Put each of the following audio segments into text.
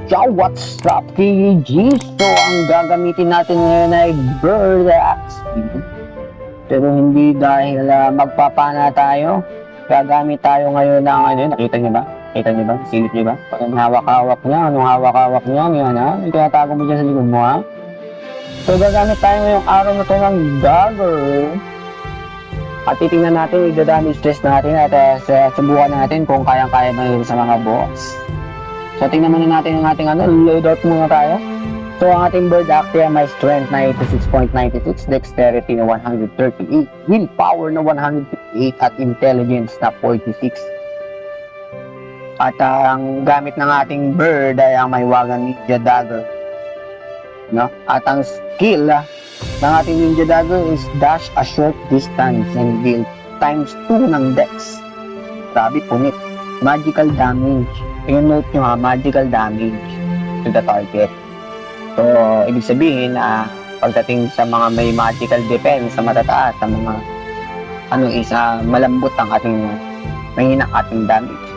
Yo, what's up, KG? So, ang gagamitin natin ngayon ay bird axe. Pero hindi dahil magpapana tayo. Gagamit tayo ngayon ng ano, nakita niyo ba? Kita niyo ba? Silip niyo ba? Parang hawak-hawak niya. Anong hawak-hawak niya? Yan ha? May tinatago mo dyan sa likod mo ha? So, gagamit tayo ngayong araw na ito ng dagger. At titingnan natin, i-damage test natin at subukan natin kung kayang-kaya ba yun sa mga boss. So, tingnan muna natin ang ating loadout muna tayo. So, ang ating bird axe ay may strength na 86.96, dexterity na 138, willpower na 158, at intelligence na 46. At ang gamit ng ating bird ay ang may wagang ninja dagger. No? At ang skill ng ating ninja dagger is dash a short distance and deal times 2 ng dex. Grabe, punit. Magical damage. Yung note nyo ha, magical damage to the target. So, ibig sabihin, pagdating sa mga may magical defense, sa matataas, sa mga malambot ang ating mahinang ating damage.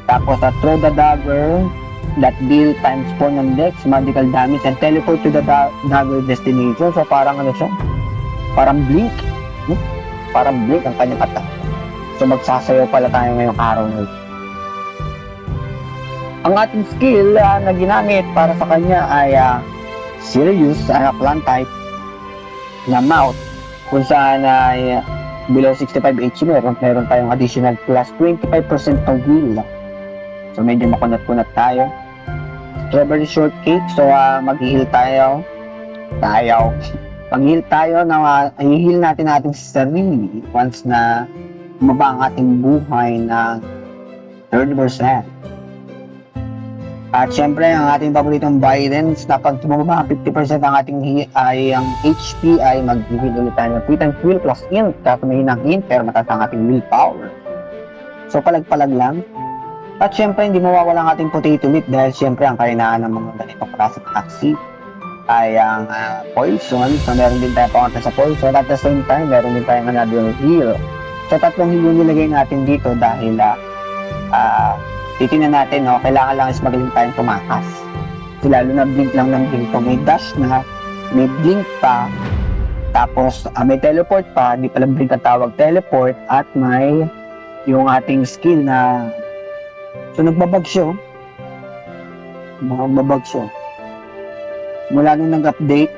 Tapos, throw the dagger that deal times 4 ng dex, magical damage, and teleport to the dagger destination. So, parang siya? Parang blink. Parang blink ang kanyang attack. So, magsasayaw pala tayo ngayong araw nito. Ang ating skill na ginamit para sa kanya ay serious, plant type na mouth, kung saan ay below 65 HP meron tayong additional plus 25% ng will. So medyo makunat-kunat tayo. Strawberry shortcake, so mag-heal tayo. Pag-heal tayo, i-heal natin ating sarili once na bumaba ang ating buhay ng 30%. At syempre, ang ating paboritong violence na pag bumaba 50% ang ating ang HP ay mag-heal ulit tayo ng quick and quill plus int. Kasi may hinang int, pero mataas ang ating willpower. So, palag-palag lang. At syempre, hindi mawawala ang ating potato meat dahil syempre, ang kainaan ng mga ganitong klaseng aksi ay ang poison. So, meron din tayo pakunta sa poison. At the same time, meron din tayong another heal. So, tatlong heal yung nilagay natin dito dahil titingnan natin, kailangan lang is magaling tayong tumakas. So, lalo na blink lang ng blink. May dash na, may blink pa, tapos may teleport pa, hindi pala blink ang tawag, teleport, at may yung ating skill na so nagbabag siya. Mula nung nag-update,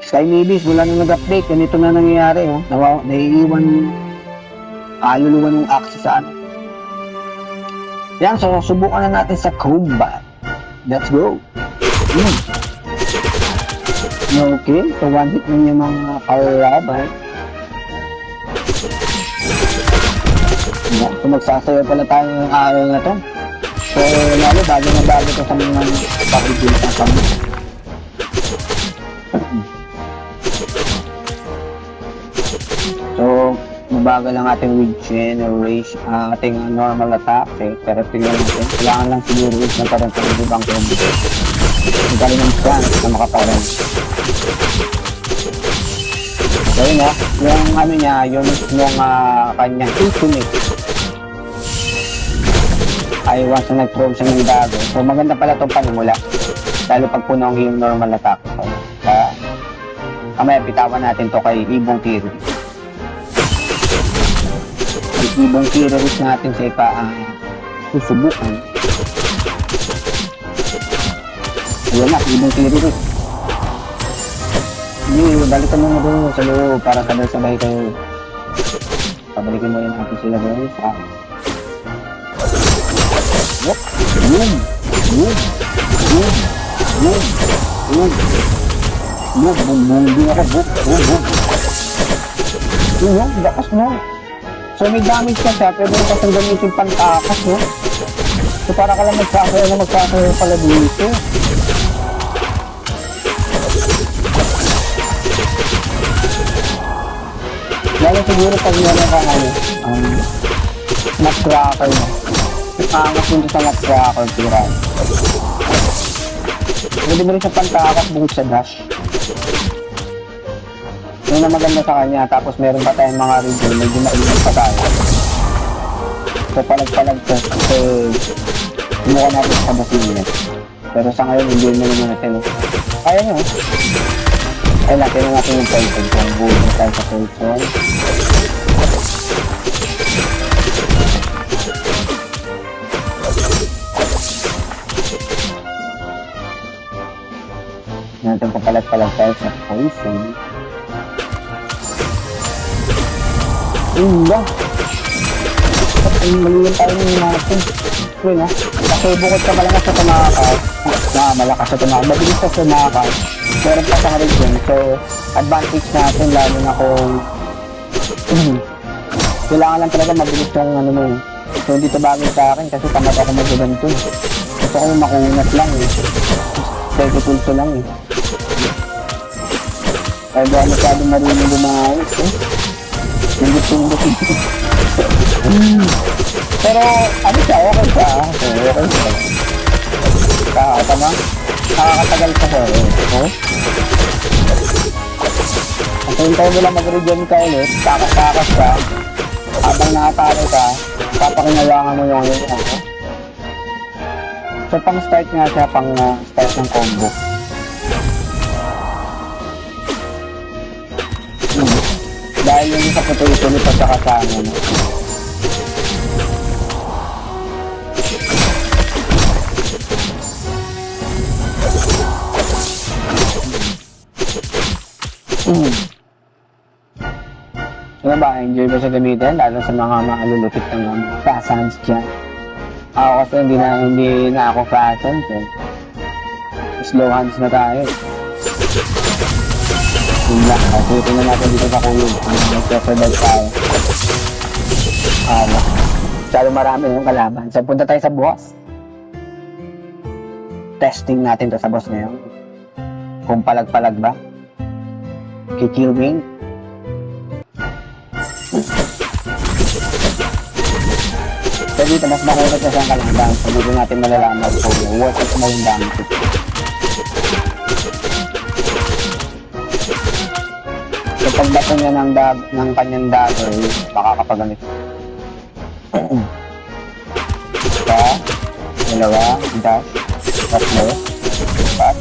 Sky Mavis, mula nung nag-update, ganito na nangyayari. Naiiwan luluwan ng access sa Yan, so subukan na natin sa combat. Let's go! Okay, so one hit lang yung mga kalaban. Yan, so magsasayaw pala tayo ng araw na to. So, lalo, bago na bago to sa mga pakibilang kami. So, mabagal ang ating regeneration, ating normal attack, pero tingnan natin, kailangan lang siguro na parang ibang combo. Ang galing ng chance na makaparang. So yun yung niya, yung kanyang ultimate ay once na nag-throw siya ng dagger. So maganda pala itong panimula, lalo pag puno yung normal attack. So, kamaya pitawan natin to kay Ibong Tiro. Ibang terrorist natin sa susubukan. Ayan na, ibang terrorist. Hindi, balikan mo doon sa loob para sabay-sabay kayo. Pabalikin mo rin natin sila doon sa Boom. Yun, bakas mo. So may damage ka siya, pero kasi ang gamitin pantakas, no? So para ka lang magsasayaw pala dito. Lalo siguro pag meron ka nut-cracker mo. Angas dito sa nut-cracker, tira. Pwede mo rin sa pantakas bukod sa dash. Yun na maganda sa kanya, tapos meron pa tayong mga regen, medyo mailan pa tayo. So palag-palag kasi Subukan natin sa basinet. Pero sa ngayon, hindi mo naman natin. Kaya nyo. Ay, natin na natin yung Titan. Kung buhay na tayo sa Titan. Natin papalag-palag tayo sa Poison. Ayun ba? Ay, maliwan tayo ng natin. Yun ha. Kasi bukod ka malakas sa tumakas, malakas sa tumakas, mabilis sa tumakas, meron pa sa rin dyan. So, advantage natin lalo na kung kailangan lang talaga mabilis yung ano mo. So, hindi ito bagay sa akin kasi tamad ako mag-ganto. Gusto ko yung makunat lang eh. Pwede pulso lang eh. Kaya ba masyadong marunong lumayos eh. Pindot-pindot eh. Pero ano siya, okay siya. Okay siya. Tama? Nakakatagal pa siya eh. Oh? At hintayin mo lang mag-regen ka ulit, takas-takas ka. Habang nakatalo ka, papakinalangan mo yung yun. So pang start nga siya, pang start ng combo. Dahil yun sa puto-ituloy pa sa kasama mo. Ano ba, enjoy ba siya gamitin? Lalo sa mga malulupit ng mga fast hands dyan. Ako kasi hindi na ako fast hands eh. Slow hands na tayo. Yun lang, kasi tingnan natin dito sa kuyog. Nag-survive tayo. Masyado marami yung kalaban. So punta tayo sa boss. Testing natin to sa boss ngayon. Kung palag-palag ba? Kikilwing. So dito, mas makulat na siyang kalaban. So dito natin malalaman kung what is mo yung damage. So pagbato niya ng kanyang dagger, makakapagamit. Isa, dalawa, dash, tatlo, pat.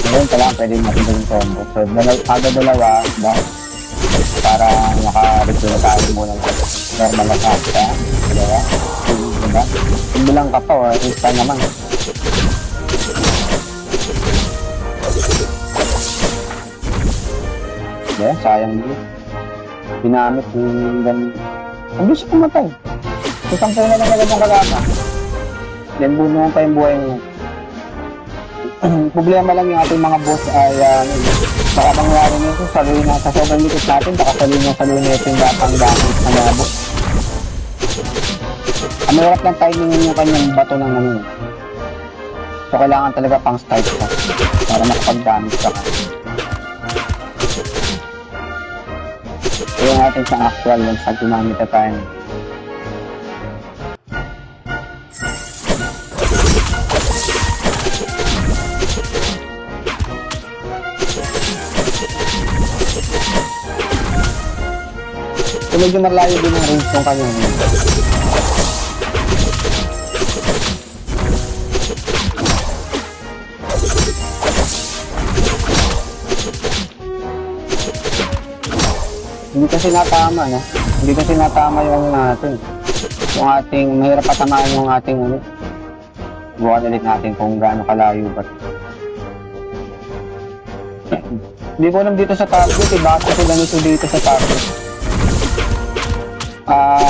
Ngayon pa lang, pwede natin gawin combo. So kada dalawa, dash, para naka-refill tayo muna ng normal na kasta. Dalawa, diba? Kung bilang ka pa, or instant naman. Yeah, sayang din. Pinamit yung ganun. Ang gusto pumatay. Isang puna lang agad yung kalaban. Then bunuhan pa yung buhay niya. Problema lang yung ating mga boss ay baka mangyari nito, saluhin na sa sobrang likit natin, baka saluhin nito yung batang damage na mga boss. Ang mahirap lang timingin yung kanyang bato ng ano. So kailangan talaga pang start ka para makapag-damage ka. Kaya natin sa actual yung sa ginamit na tayo. So medyo malayo din ang range ng kanyang. Hindi kasi natama, no? Hindi kasi natama yung natin. Yung ating, mahirap patamaan yung ating, ano? Bukan ulit natin kung gaano kalayo ba. Hindi ko alam dito sa tablet, eh. Bakit kasi ganito dito sa tablet?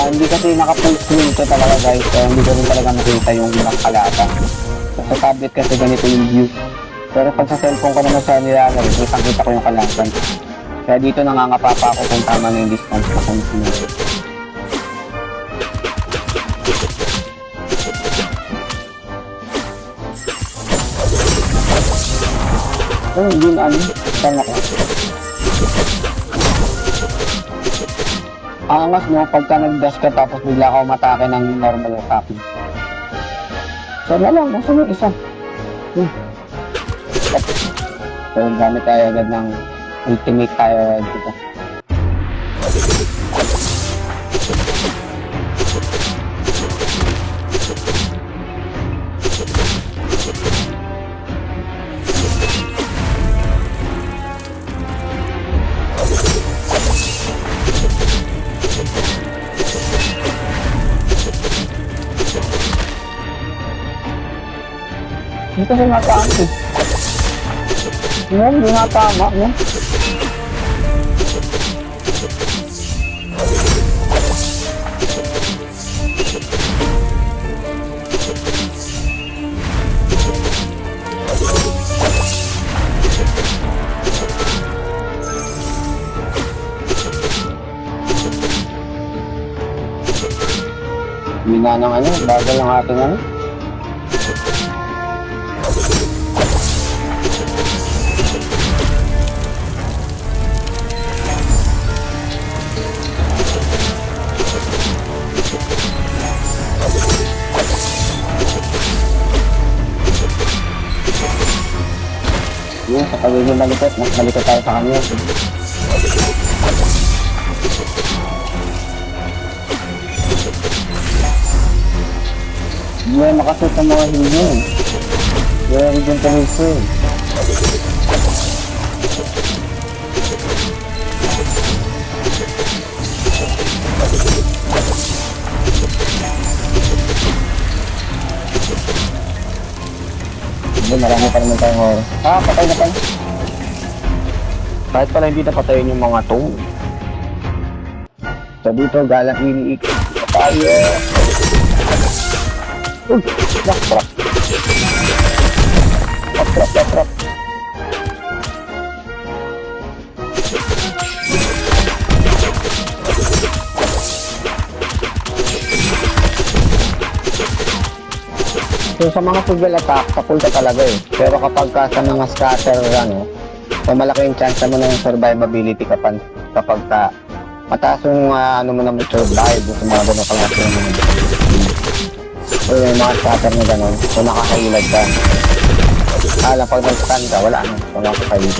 Hindi kasi naka-full screen ito talaga, guys. So, hindi ko rin talaga nakita yung ibang kalaban. So, sa tablet kasi ganito yung view. Pero pag sa cellphone ko naman sa nilalagay, kitang-kita ko yung kalaban. Kaya dito nangangapapa ako kung tama na yung distance na kung sino. Hindi na ano. Saan ako? Angas no, pagka nag-dash ka tapos bigla ka umatake ng normal attack. So na lang, gusto mo isa. So gamit tayo agad ng ultimate tayo dito. Dito siya natama eh. Hindi natama mo. Hindi na ng ano, bagal ng ating ano. Yun, sa pagiging malikot, mas malikot tayo sa kanya. Hindi na makasot ang mga hindi. Very good to his food. Hindi, marami pa naman tayong oras. Ah, patay na pala. Kahit pala hindi napatayin yung mga to. So dito, galang iniikot tayo. Uy! Trap! Trap! So sa mga single attack, papunta talaga eh. Pero kapag ka sa mga scatter, ano, so malaki yung chance mo ng survivability kapag ka mataas yung ano mo na survive sa mga ganun kalaki mo. So yung mga scatter na gano'n, so nakakailag ka. Pag nag-stun ka, wala na, so nakakailag.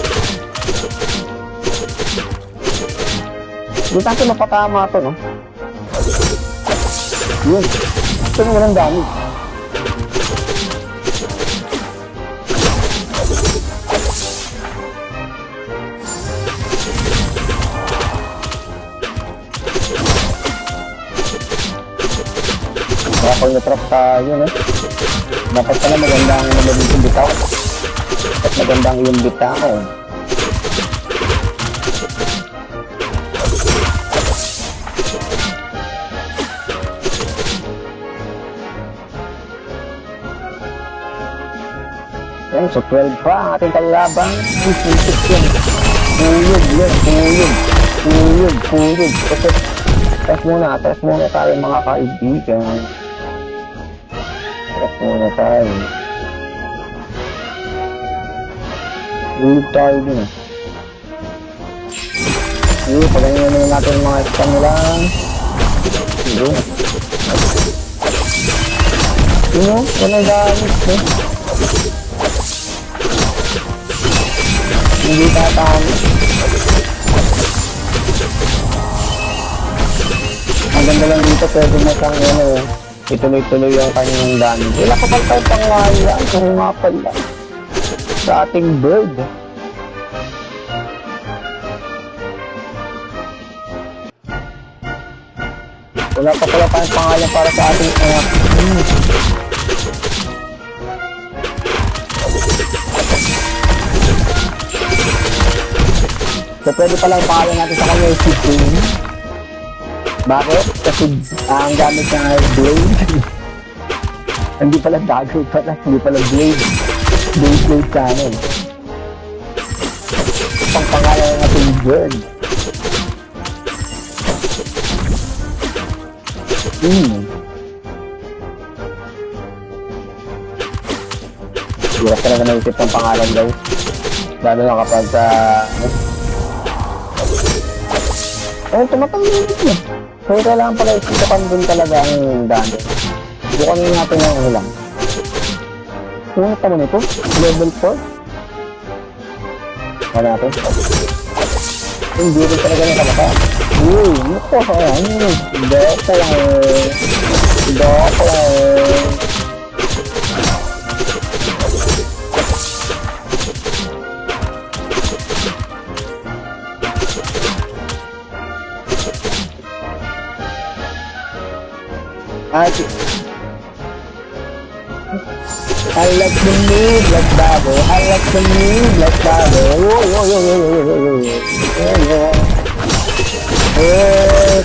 Hindi natin mapatama ito, no? Yun. Ito yung walang damage. Kapag na-trap tayo, no? Dapat pala magandang yung bitaw. Dapat magandang yung bitaw. Yan, so 12 pa ang ating kalaban. Puyog. Atras muna tayo mga kaibigan. Atras muna tayo. Ulit tayo din. Pagayin naman natin yung mga isang nila. Walang gamit. Hindi tatami. Ang ganda lang dito, pwede mo kang ituloy-tuloy yung kanyang damage. Wala ka pang tayo pangwala, kung nga pala sa ating bird. Wala pa pala tayong pangalan para sa ating anak. So pwede palang pangalan natin sa kanya yung Supreme. Bakit? Kasi ang gamit niya ay blade. Hindi pala dagger pala, hindi pala blade. Blade cannon. Pang pangalan ng ating bird. Hirap talaga naisip ng pangalan guys. Lalo na kapag sa... tumatangin ito. So kailangan pala isitapan din talaga ang dami. Bukan natin ang ulang. Sunod naman ito. Level 4. Wala natin. Hindi rin talaga nakalaka. Uy, naku ha. Doko. At I like the move like Bago. I like the move like Bago.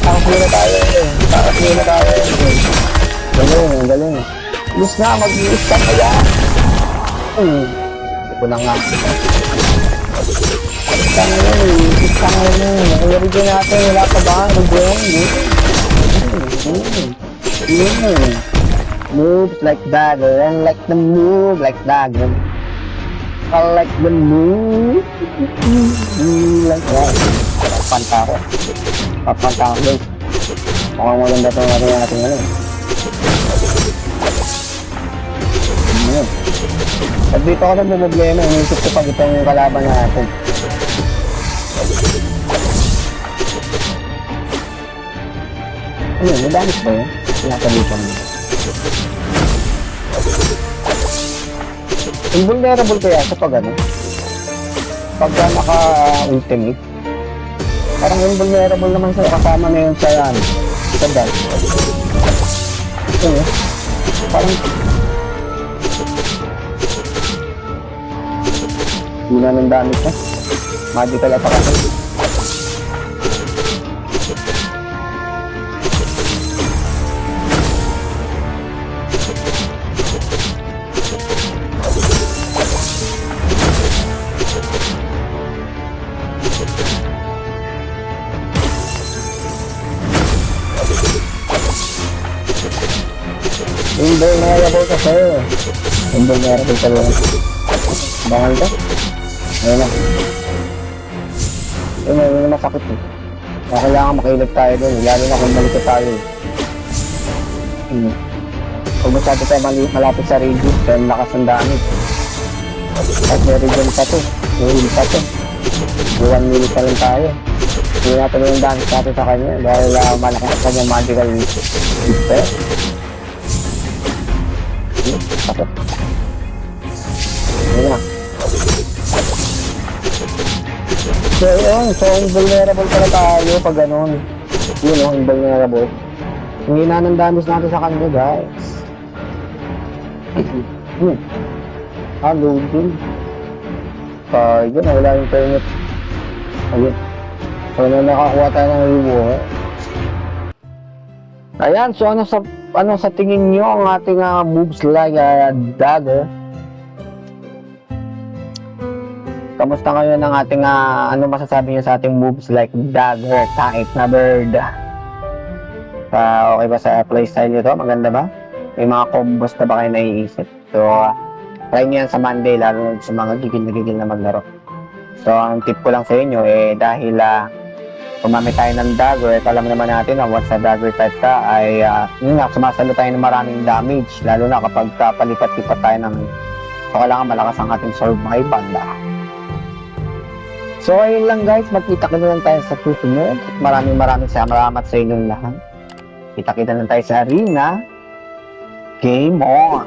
Takot na tayo. Takot na tayo. Galing, galing. Ilis na, mag-iis ka kaya. Hindi ko na nga. Iis ka ngayon. Nag-origin natin. Wala pa ba? Moves like Dagger. And like the move like Dagger. I like the move. Like that. Papanta ko. Papanta ko guys. Mukhang maganda ito natin ano. At dito ako na problema. Inisip ko pag itong kalaban natin. Ano, may damage ba yun? Pinakalitan mo. Invulnerable kaya sa pag ano? Pagka naka-ultimate. Parang invulnerable naman sa kasama na yun sa yan. Sa dance. Ano? Parang hindi na ng damage na. Magical attack ako. Invulnerable ka sa'yo. Invulnerable ka lang. Bangal ka? Ayun na. Ayun na masakit eh. Kailangan makilag tayo doon. Lalo na kung malikot tayo. Kung masyado tayo malapit sa radius, kaya lakas ng damage. At may region pa to. May pa to. 1 minute pa lang tayo. Hindi natin yung damage natin sa kanya dahil malaki sa kanyang magical effect. Sakit. Ayun na. So yun, so invulnerable pala tayo pag ganun. Yun o, invulnerable. Hindi na ng damage natin sa kanila guys. Loading. Yun, wala yung permit. Ayun. So nakakuha tayo ng reward. Ayan, so ano sa tingin nyo ang ating moves like Dagger? Kamusta ngayon ang ating ano masasabi niyo sa ating moves like Dagger type na bird? Okay ba sa playstyle nyo to? Maganda ba? May mga combos na ba kayo naiisip? So, try nyo yan sa Monday, lalo sa mga gigil na maglaro. So, ang tip ko lang sa inyo, dahil gumamit tayo ng Dagger, at alam naman natin na once na Dagger type ka, ay yun nga, sumasalo tayo ng maraming damage, lalo na kapag palipat-lipat tayo ng so, kailangan malakas ang ating survival. So, ayun lang guys, magkita-kita lang tayo sa susunod. Maraming salamat sa inyong lahat. Kita-kita lang tayo sa arena. Game on!